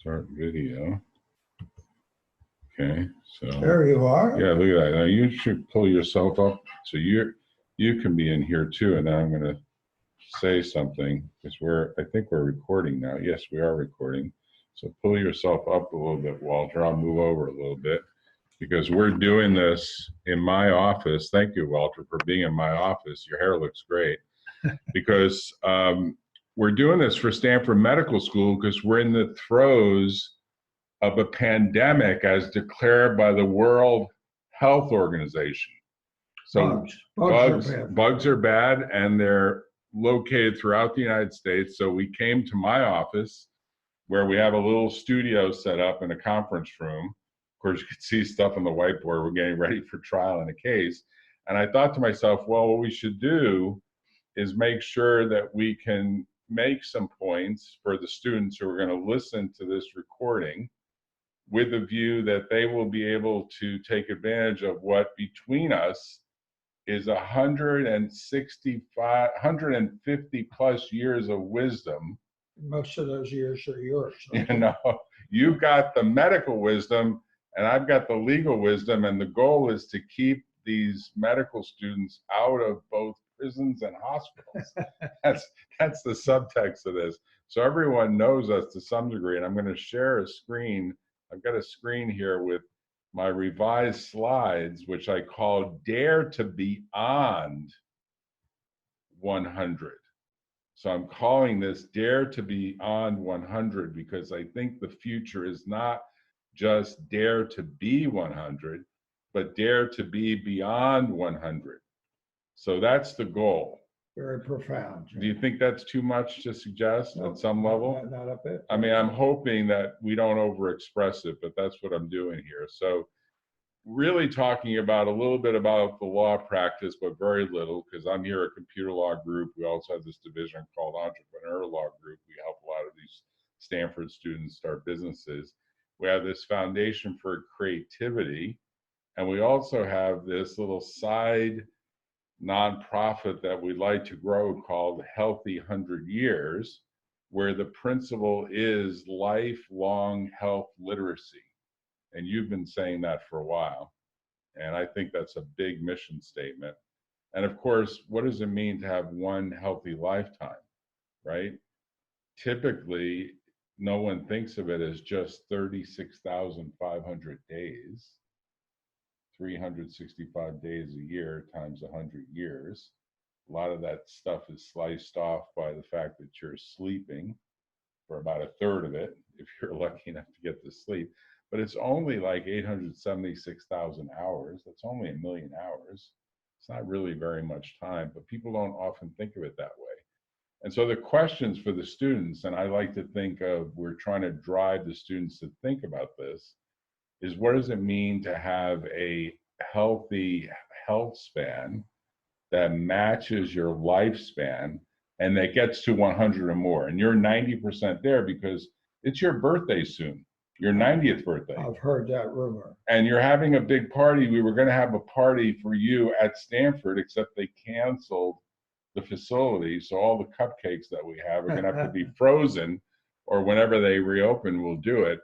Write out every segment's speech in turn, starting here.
Start video. Okay, so There you are. yeah, look at that. Now you should pull yourself up so you can be in here too. And then I'm going to say something because I think we're recording now. Yes, we are recording. So pull yourself up a little bit, Walter. I'll move over a little bit because we're doing this in my office. Thank you, Walter, for being in my office. Your hair looks great because we're doing this for Stanford Medical School because we're in the throes of a pandemic as declared by the World Health Organization. So bugs are bad, and they're located throughout the United States. So we came to my office where we have a little studio set up in a conference room. Of course, you can see stuff on the whiteboard. We're getting ready for trial in a case. And I thought to myself, well, what we should do is make sure that we can make some points for the students who are going to listen to this recording with the view that they will be able to take advantage of what between us is 150 plus years of wisdom. Most of those years are yours. You know, you've got the medical wisdom and I've got the legal wisdom, and the goal is to keep these medical students out of both prisons and hospitals. That's the subtext of this. So everyone knows us to some degree, and I'm going to share a screen. I've got a screen here with my revised slides, which I call Dare to Beyond 100. So I'm calling this Dare to Beyond 100 because I think the future is not just dare to be 100, but dare to be beyond 100. So that's the goal. Very profound. Do you think that's too much to suggest at some level? Not a bit. I mean, I'm hoping that we don't overexpress it, but that's what I'm doing here. So really talking about a little bit about the law practice, but very little, because I'm here at Computer Law Group. We also have this division called Entrepreneur Law Group. We help a lot of these Stanford students start businesses. We have this foundation for creativity, and we also have this little side nonprofit that we like to grow called Healthy 100 Years, where the principle is lifelong health literacy. And you've been saying that for a while. And I think that's a big mission statement. And of course, what does it mean to have one healthy lifetime, right? Typically, no one thinks of it as just 36,500 days, 365 days a year times 100 years. A lot of that stuff is sliced off by the fact that you're sleeping for about a third of it, if you're lucky enough to get to sleep. But it's only like 876,000 hours. That's only 1 million hours. It's not really very much time, but people don't often think of it that way. And so the questions for the students, and I like to think of, we're trying to drive the students to think about this, is what does it mean to have a healthy health span that matches your lifespan and that gets to 100 or more? And you're 90% there because it's your birthday soon, your 90th birthday. I've heard that rumor. And you're having a big party. We were going to have a party for you at Stanford, except they canceled the facility. So all the cupcakes that we have are going to have to be frozen, or whenever they reopen, we'll do it.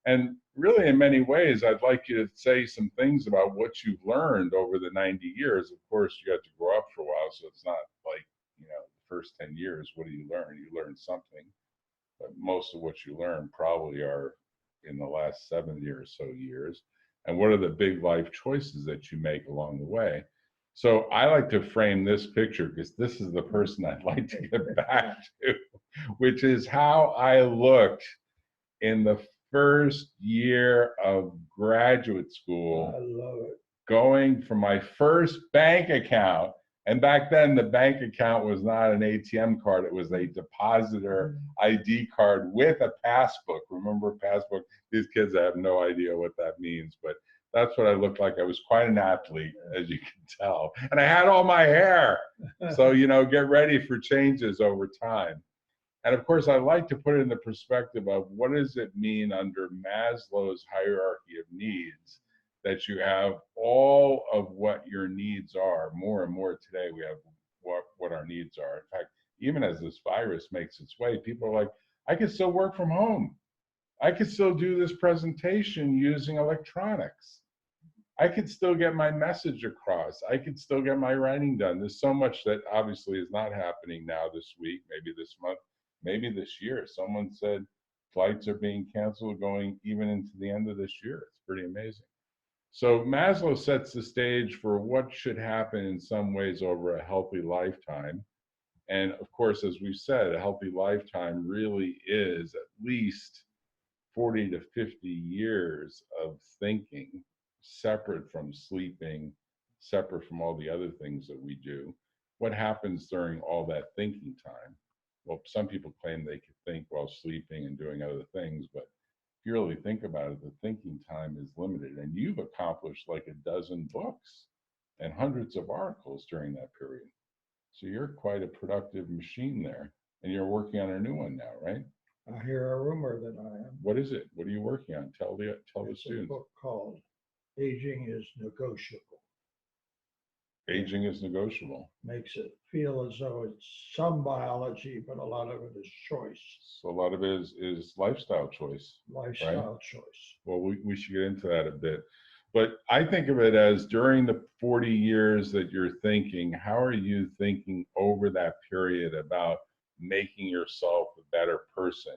And really, in many ways, I'd like you to say some things about what you've learned over the 90 years. Of course, you got to grow up for a while, so it's not like, you know, the first 10 years, what do you learn? You learn something, but most of what you learn probably are in the last 70 or so years. And what are the big life choices that you make along the way? So I like to frame this picture because this is the person I'd like to get back to, which is how I looked in the first year of graduate school. I love it. Going from my first bank account. And back then, the bank account was not an ATM card. It was a depositor ID card with a passbook. Remember passbook? These kids have no idea what that means, but that's what I looked like. I was quite an athlete, as you can tell. And I had all my hair. So, you know, get ready for changes over time. And of course, I like to put it in the perspective of what does it mean under Maslow's hierarchy of needs that you have all of what your needs are. More and more today, we have what our needs are. In fact, even as this virus makes its way, people are like, I can still work from home. I could still do this presentation using electronics. I could still get my message across. I could still get my writing done. There's so much that obviously is not happening now this week, maybe this month, maybe this year. Someone said flights are being canceled going even into the end of this year. It's pretty amazing. So Maslow sets the stage for what should happen in some ways over a healthy lifetime. And of course, as we've said, a healthy lifetime really is at least 40 to 50 years of thinking, separate from sleeping, separate from all the other things that we do. What happens during all that thinking time? Well, some people claim they could think while sleeping and doing other things, but if you really think about it, the thinking time is limited. And you've accomplished like a dozen books and hundreds of articles during that period. So you're quite a productive machine there. And you're working on a new one now, right? I hear a rumor that I am. What is it? What are you working on? Tell the It's a students. book called Aging is Negotiable. Aging is negotiable. Makes it feel as though it's some biology, but a lot of it is choice, So a lot of it is lifestyle choice. lifestyle choice. Well, we should get into that a bit. But I think of it as during the 40 years that you're thinking, how are you thinking over that period about making yourself a better person?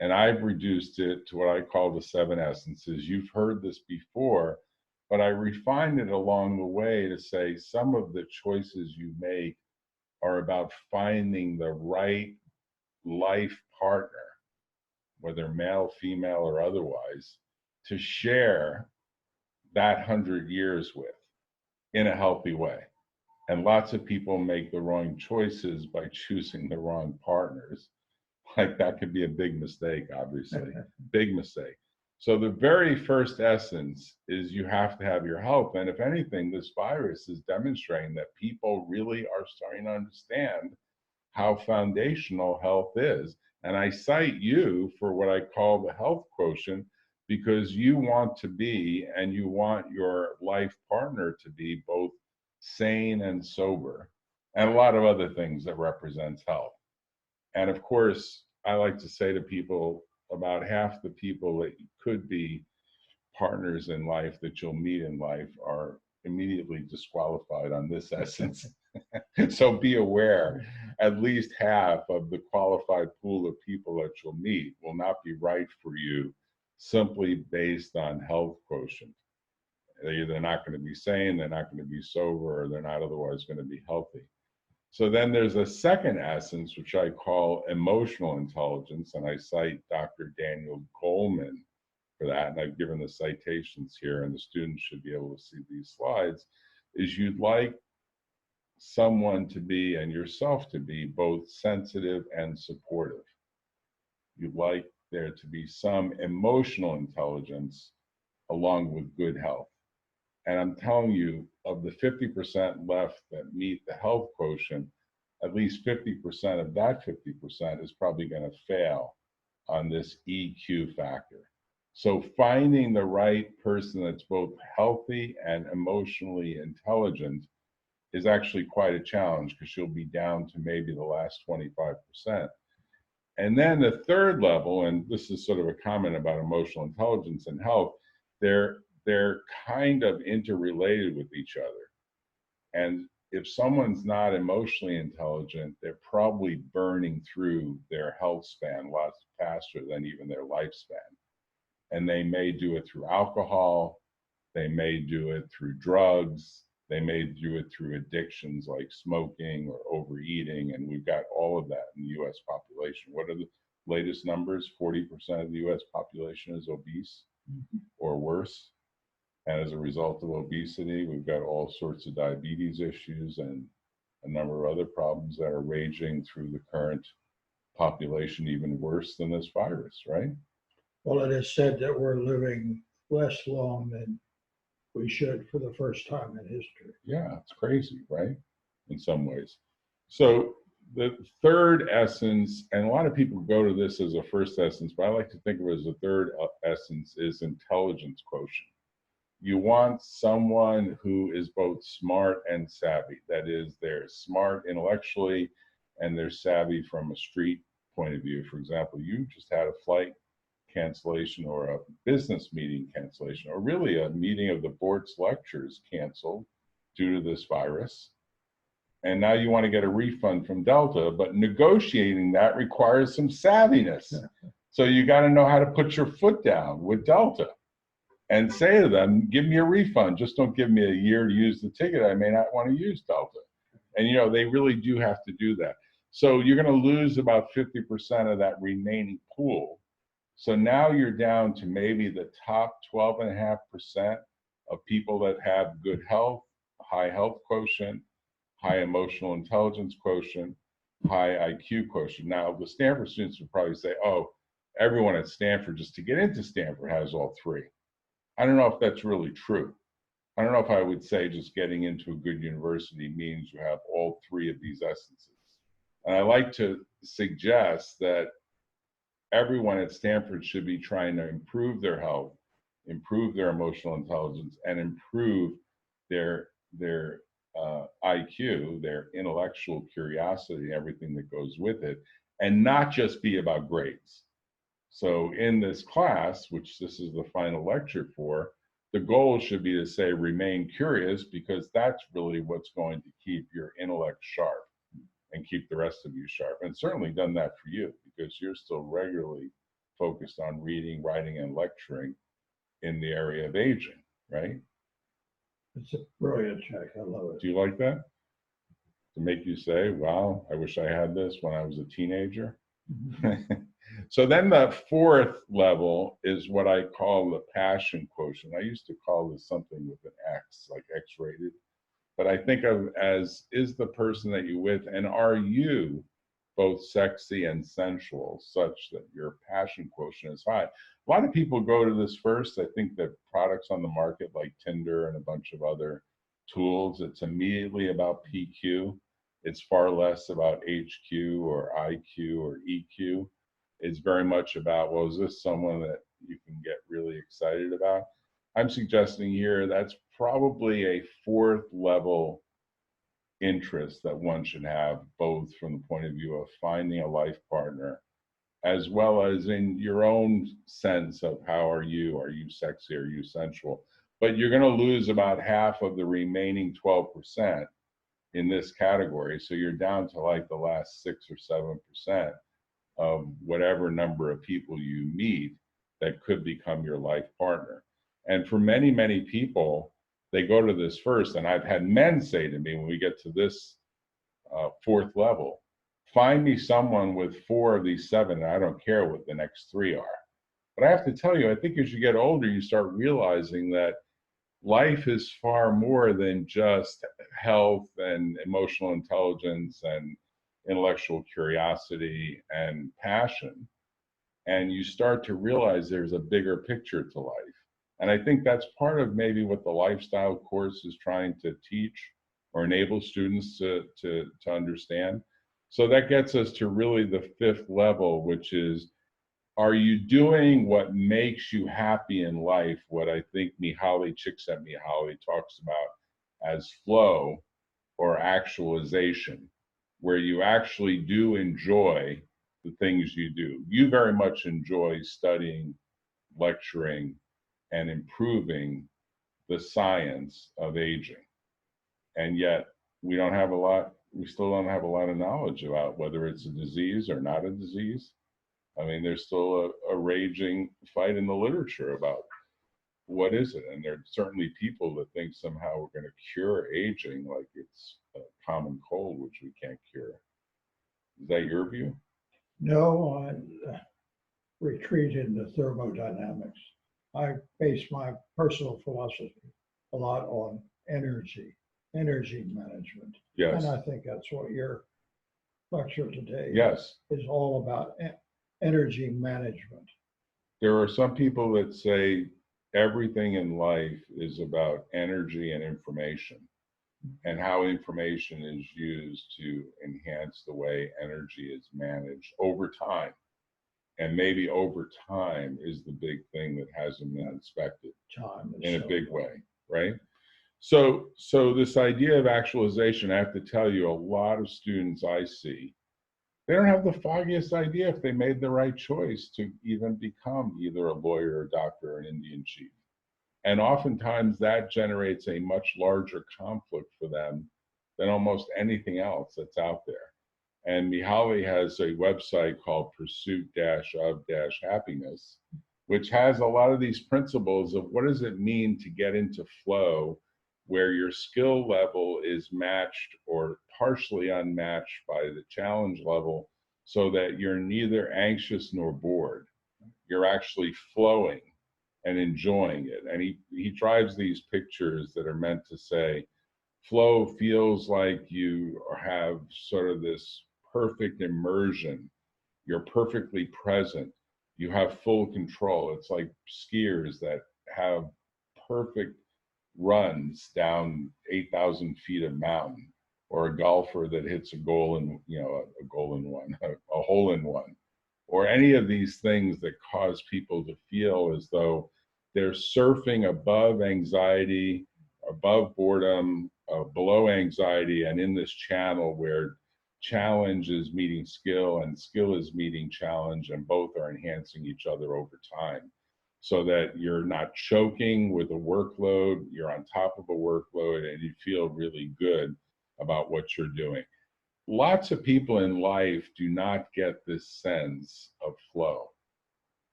And I've reduced it to what I call the 7 essences. You've heard this before, but I refined it along the way to say some of the choices you make are about finding the right life partner, whether male, female, or otherwise, to share that 100 years with in a healthy way. And lots of people make the wrong choices by choosing the wrong partners. Like that could be a big mistake, obviously, big mistake. So the very first essence is you have to have your health. And if anything, this virus is demonstrating that people really are starting to understand how foundational health is. And I cite you for what I call the health quotient, because you want to be, and you want your life partner to be, both sane and sober, and a lot of other things that represents health. And of course, I like to say to people, about half the people that could be partners in life that you'll meet in life are immediately disqualified on this essence. So be aware, at least half of the qualified pool of people that you'll meet will not be right for you simply based on health quotient. They're either not going to be sane, they're not going to be sober, or they're not otherwise going to be healthy. So then there's a second essence, which I call emotional intelligence, and I cite Dr. Daniel Goleman for that, and I've given the citations here, and the students should be able to see these slides, is you'd like someone to be, and yourself to be, both sensitive and supportive. You'd like there to be some emotional intelligence along with good health. And I'm telling you, of the 50% left that meet the health quotient, at least 50% of that 50% is probably going to fail on this EQ factor. So finding the right person that's both healthy and emotionally intelligent is actually quite a challenge, because you'll be down to maybe the last 25%. And then the third level, and this is sort of a comment about emotional intelligence and health, they're kind of interrelated with each other. And if someone's not emotionally intelligent, they're probably burning through their health span lots faster than even their lifespan. And they may do it through alcohol, they may do it through drugs, they may do it through addictions like smoking or overeating, and we've got all of that in the US population. What are the latest numbers? 40% of the US population is obese or worse. And as a result of obesity, we've got all sorts of diabetes issues and a number of other problems that are raging through the current population, even worse than this virus, right? Well, it is said that we're living less long than we should for the first time in history. Yeah, it's crazy, right? In some ways. So the third essence, and a lot of people go to this as a first essence, but I like to think of it as a third essence, is intelligence quotient. You want someone who is both smart and savvy. That is, they're smart intellectually and they're savvy from a street point of view. For example, you just had a flight cancellation or a business meeting cancellation, or really a meeting of the Bortz lectures canceled due to this virus. And now you want to get a refund from Delta, but negotiating that requires some savviness. So you got to know how to put your foot down with Delta and say to them, give me a refund. Just don't give me a year to use the ticket. I may not want to use Delta. And, you know, they really do have to do that. So you're going to lose about 50% of that remaining pool. So now you're down to maybe the top 12.5% of people that have good health, high health quotient, high emotional intelligence quotient, high IQ quotient. Now, the Stanford students would probably say, oh, everyone at Stanford, just to get into Stanford, has all three. I don't know if that's really true. I don't know if I would say just getting into a good university means you have all three of these essences. And I like to suggest that everyone at Stanford should be trying to improve their health, improve their emotional intelligence, and improve their IQ, their intellectual curiosity, everything that goes with it, and not just be about grades. So in this class, which this is the final lecture for, the goal should be to say remain curious, because that's really what's going to keep your intellect sharp and keep the rest of you sharp. And certainly done that for you, because you're still regularly focused on reading, writing, and lecturing in the area of aging, right? It's a brilliant check. I love it. Do you like that? To make you say, wow, I wish I had this when I was a teenager. Mm-hmm. So then the fourth level is what I call the passion quotient. I used to call this something with an X, like X-rated. But I think of as, is the person that you're with, and are you both sexy and sensual, such that your passion quotient is high? A lot of people go to this first. I think that products on the market like Tinder and a bunch of other tools, it's immediately about PQ. It's far less about HQ or IQ or EQ. It's very much about, well, is this someone that you can get really excited about? I'm suggesting here that's probably a fourth level interest that one should have, both from the point of view of finding a life partner, as well as in your own sense of how are you sexy, are you sensual? But you're going to lose about half of the remaining 12% in this category. So you're down to like the last 6 or 7% of whatever number of people you meet that could become your life partner. And for many, many people, they go to this first, and I've had men say to me when we get to this fourth level, find me someone with 4 of these 7, and I don't care what the next 3 are. But I have to tell you, I think as you get older, you start realizing that life is far more than just health and emotional intelligence and intellectual curiosity and passion. And you start to realize there's a bigger picture to life. And I think that's part of maybe what the lifestyle course is trying to teach or enable students to understand. So that gets us to really the 5th level, which is, are you doing what makes you happy in life? What I think Mihaly Csikszentmihalyi talks about as flow or actualization, where you actually do enjoy the things you do. You very much enjoy studying, lecturing, and improving the science of aging. And yet we still don't have a lot of knowledge about whether it's a disease or not a disease. I mean, there's still a raging fight in the literature about what is it? And there are certainly people that think somehow we're going to cure aging like it's a common cold, which we can't cure. Is that your view? No, I retreat into thermodynamics. I base my personal philosophy a lot on energy management. Yes. And I think that's what your lecture today is all about, energy management. There are some people that say everything in life is about energy and information, and how information is used to enhance the way energy is managed over time. And maybe over time is the big thing that hasn't been inspected in a big way, right? So this idea of actualization, I have to tell you, a lot of students I see They don't have the foggiest idea if they made the right choice to even become either a lawyer, a doctor, or an Indian chief. And oftentimes that generates a much larger conflict for them than almost anything else that's out there. And Mihaly has a website called Pursuit-of-Happiness, which has a lot of these principles of what does it mean to get into flow where your skill level is matched or partially unmatched by the challenge level so that you're neither anxious nor bored. You're actually flowing and enjoying it. And he drives these pictures that are meant to say, flow feels like you have sort of this perfect immersion. You're perfectly present. You have full control. It's like skiers that have perfect runs down 8,000 feet of mountain, or a golfer that hits a goal in, a goal in one, a hole in one, or any of these things that cause people to feel as though they're surfing above anxiety, above boredom, below anxiety, and in this channel where challenge is meeting skill and skill is meeting challenge, and both are enhancing each other over time so that you're not choking with a workload, you're on top of a workload, and you feel really good about what you're doing. Lots of people in life do not get this sense of flow.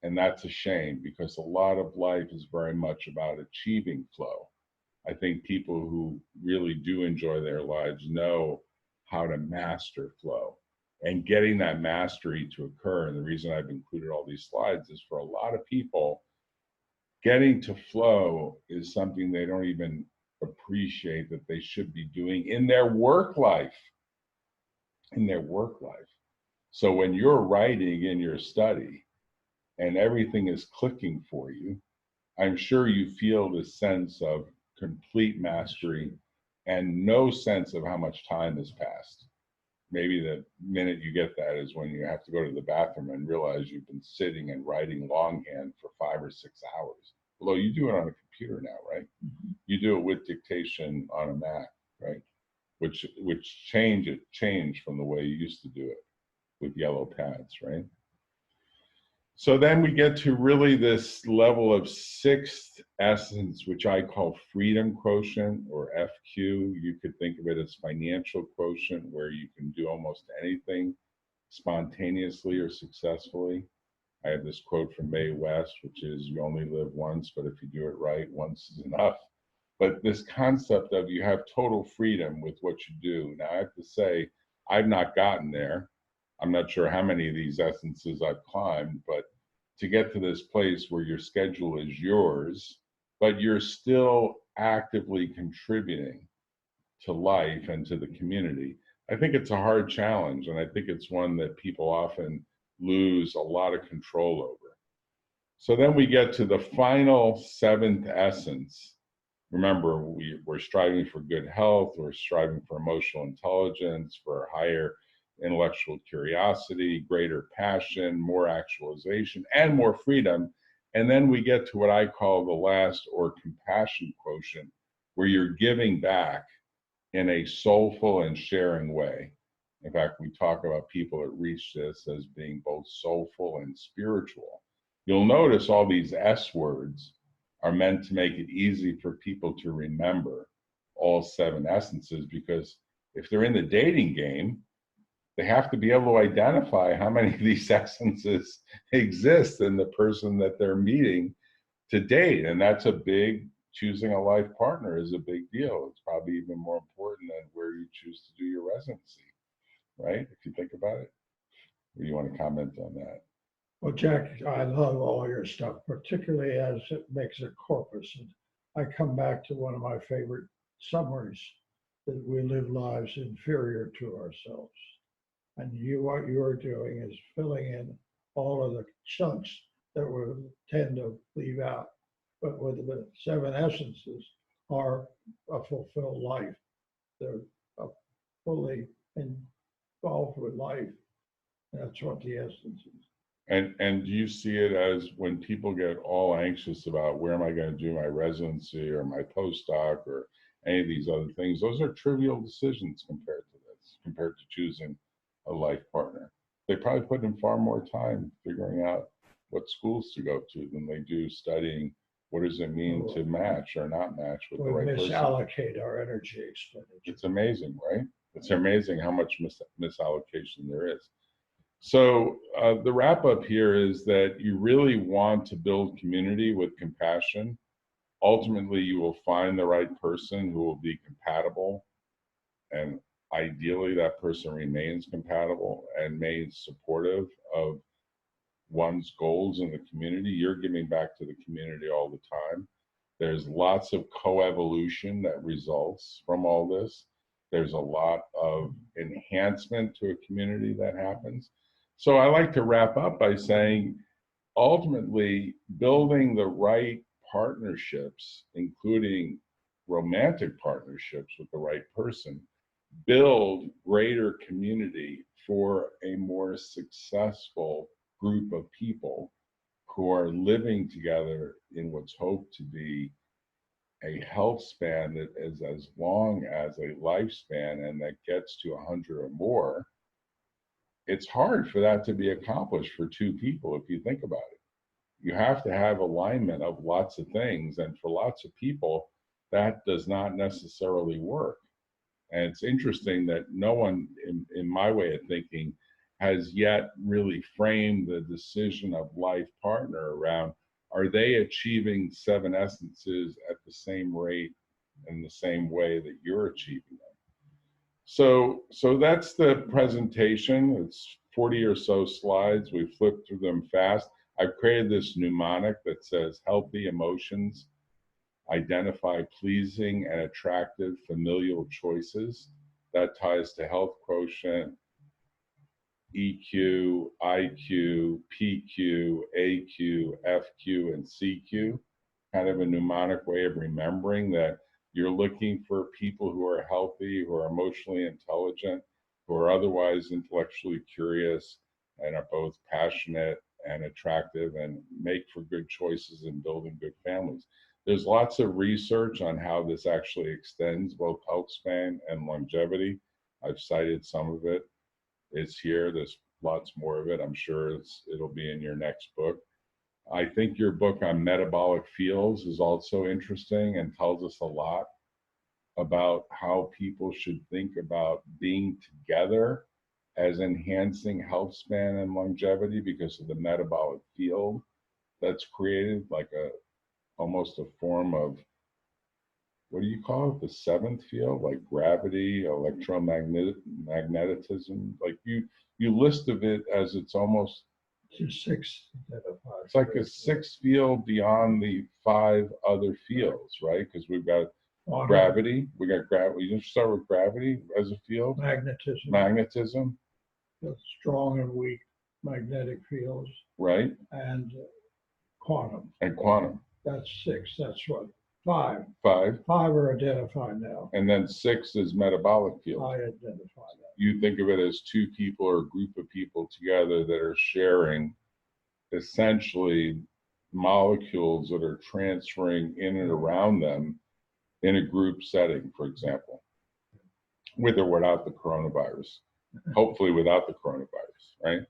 And that's a shame because a lot of life is very much about achieving flow. I think people who really do enjoy their lives know how to master flow. And getting that mastery to occur, and the reason I've included all these slides is for a lot of people, getting to flow is something they don't even appreciate that they should be doing in their work life. In their work life. So when you're writing in your study and everything is clicking for you, I'm sure you feel this sense of complete mastery and no sense of how much time has passed. Maybe the minute you get that is when you have to go to the bathroom and realize you've been sitting and writing longhand for 5 or 6 hours. Although you do it on a computer now, right? Mm-hmm. You do it with dictation on a Mac, right? Which changed from the way you used to do it with yellow pads, right? So then we get to really this level of sixth essence, which I call freedom quotient, or FQ. You could think of it as financial quotient, where you can do almost anything spontaneously or successfully. I have this quote from Mae West, which is, you only live once, but if you do it right, once is enough. But this concept of you have total freedom with what you do. Now, I have to say, I've not gotten there. I'm not sure how many of these essences I've climbed, but to get to this place where your schedule is yours, but you're still actively contributing to life and to the community, I think it's a hard challenge. And I think it's one that people often lose a lot of control over. So then we get to the final seventh essence. Remember, we're striving for good health, we're striving for emotional intelligence, for higher intellectual curiosity, greater passion, more actualization, and more freedom. And then we get to what I call the last, or compassion quotient, where you're giving back in a soulful and sharing way. In fact, we talk about people that reach this as being both soulful and spiritual. You'll notice all these S words are meant to make it easy for people to remember all 7 essences, because if they're in the dating game, they have to be able to identify how many of these essences exist in the person that they're meeting to date. And that's a big, choosing a life partner is a big deal. It's probably even more important than where you choose to do your residency, right? If you think about it. Or you want to comment on that? Well, Jack, I love all your stuff, particularly as it makes a corpus. And I come back to one of my favorite summaries, that we live lives inferior to ourselves. And what you're doing is filling in all of the chunks that we tend to leave out. But with the 7 essences are a fulfilled life. They're fully involved with life. That's what the essence is. And do you see it as, when people get all anxious about where am I going to do my residency or my postdoc or any of these other things, those are trivial decisions compared to this, compared to choosing a life partner. They probably put in far more time figuring out what schools to go to than they do studying what does it mean to match or not match with the We right person. misallocate our energy expenditure. It's amazing, right? It's amazing how much misallocation there is. So the wrap up here is that you really want to build community with compassion. Ultimately, you will find the right person who will be compatible, and ideally that person remains compatible and remains supportive of one's goals in the community. You're giving back to the community all the time. There's lots of coevolution that results from all this. There's a lot of enhancement to a community that happens. So I like to wrap up by saying, ultimately, building the right partnerships, including romantic partnerships with the right person, build greater community for a more successful group of people who are living together in what's hoped to be a health span that is as long as a lifespan and that gets to 100 or more. It's hard for that to be accomplished for two people if you think about it. You have to have alignment of lots of things, and for lots of people, that does not necessarily work. And it's interesting that no one, in my way of thinking, has yet really framed the decision of life partner around, are they achieving 7 essences at the same rate and the same way that you're achieving them? So that's the presentation. It's 40 or so slides. We flipped through them fast. I've created this mnemonic that says healthy emotions identify pleasing and attractive familial choices. That ties to health quotient, EQ, IQ, PQ, AQ, FQ, and CQ. Kind of a mnemonic way of remembering that you're looking for people who are healthy, who are emotionally intelligent, who are otherwise intellectually curious, and are both passionate and attractive and make for good choices in building good families. There's lots of research on how this actually extends both health span and longevity. I've cited some of it. It's here. There's lots more of it. I'm sure it'll be in your next book. I think your book on metabolic fields is also interesting and tells us a lot about how people should think about being together as enhancing health span and longevity because of the metabolic field that's created, like almost a form of, what do you call it? The 7th field, like gravity, electromagnetism. Like you list of it as it's almost, It's 6 identified. it's like a 6th field beyond the 5 other fields, right? Because we've got gravity. We got gravity. You just start with gravity as a field. Magnetism. The strong and weak magnetic fields. Right. And quantum. That's 6. That's what? 5. 5 are identified now. And then 6 is metabolic field. I identify that. You think of it as 2 people or a group of people together that are sharing essentially molecules that are transferring in and around them in a group setting, for example, with or without the coronavirus, hopefully without the coronavirus, right?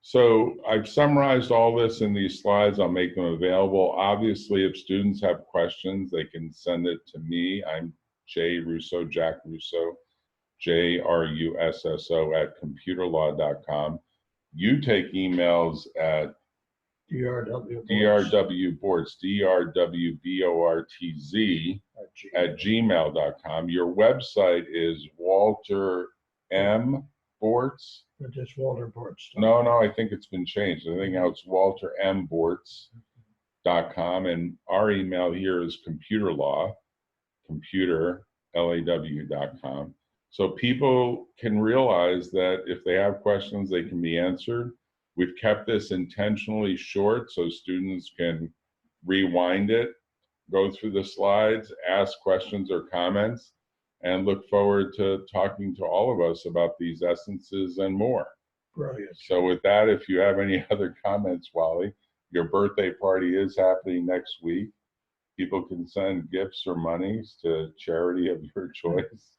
So I've summarized all this in these slides. I'll make them available. Obviously, if students have questions, they can send it to me. I'm J Russo, Jack Russo, JRUSSO @computerlaw.com. You take emails at DRWBortz, DRWBORTZ @gmail.com. Your website is Walter M. Bortz. Just Walter Bortz. No, I think it's been changed. I think now it's WalterMBortz.com. And our email here is LAW.com. So people can realize that if they have questions, they can be answered. We've kept this intentionally short so students can rewind it, go through the slides, ask questions or comments, and look forward to talking to all of us about these essences and more. Brilliant. So with that, if you have any other comments, Wally, your birthday party is happening next week. People can send gifts or monies to charity of your choice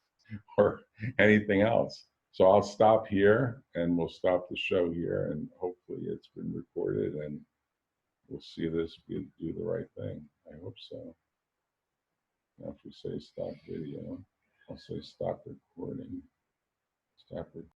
or anything else. So I'll stop here and we'll stop the show here, and hopefully it's been recorded and we'll see this do the right thing. I hope so. Now if we say stop video, I'll say stop recording. Stop recording.